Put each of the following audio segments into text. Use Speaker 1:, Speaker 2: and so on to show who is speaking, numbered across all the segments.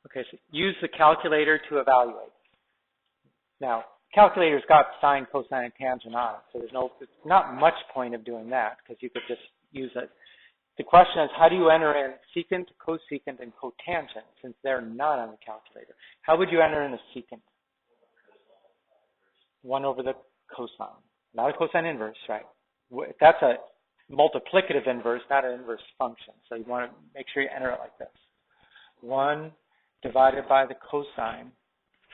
Speaker 1: Okay, so use the calculator to evaluate. Now, calculator's got sine, cosine, and tangent on it, so there's not much point of doing that because you could just use it. The question is, how do you enter in secant, cosecant, and cotangent since they're not on the calculator? How would you enter in the secant? 1 over the cosine. Not a cosine inverse, right? That's a multiplicative inverse, not an inverse function. So you want to make sure you enter it like this. 1 divided by the cosine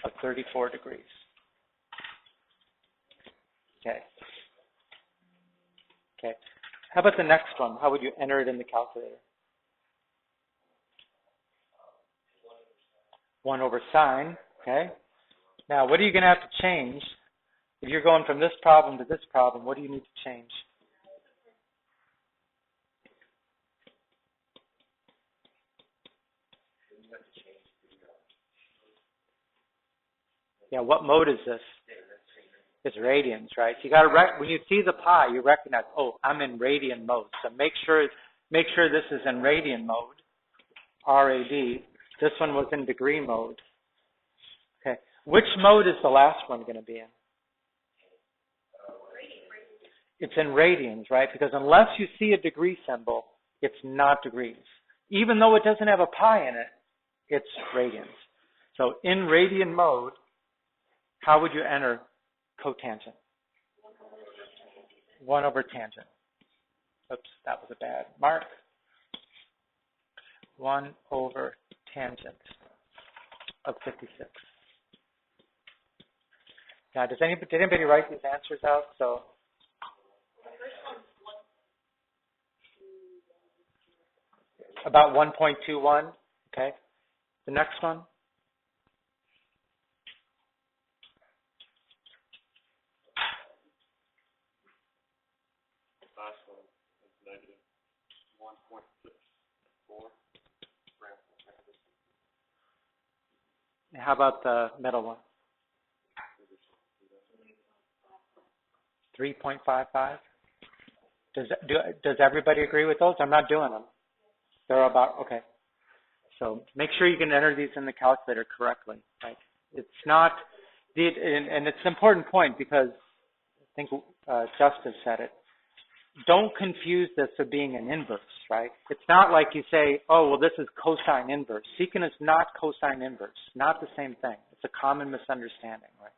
Speaker 1: of 34 degrees. Okay. Okay. How about the next one? How would you enter it in the calculator? 1 over sine. Okay. Now, what are you going to have to change? If you're going from this problem to this problem, what do you need to change? Yeah, what mode is this? It's radians, right? So you got to when you see the pi, you recognize, oh, I'm in radian mode. So make sure this is in radian mode, RAD. This one was in degree mode. Okay, which mode is the last one going to be in? It's in radians, right? Because unless you see a degree symbol, it's not degrees. Even though it doesn't have a pi in it, it's radians. So in radian mode, how would you enter cotangent? 1 over tangent. Oops, that was a bad mark. 1 over tangent of 56. Now, did anybody write these answers out? So, about 1.21. Okay. The next one. How about the middle one? 3.55. Does everybody agree with those? I'm not doing them. They're about, okay. So make sure you can enter these in the calculator correctly. Right? It's not, and it's an important point because I think Justice said it. Don't confuse this with being an inverse, right? It's not like you say, oh, well, this is cosine inverse. Secant is not cosine inverse. Not the same thing. It's a common misunderstanding, right?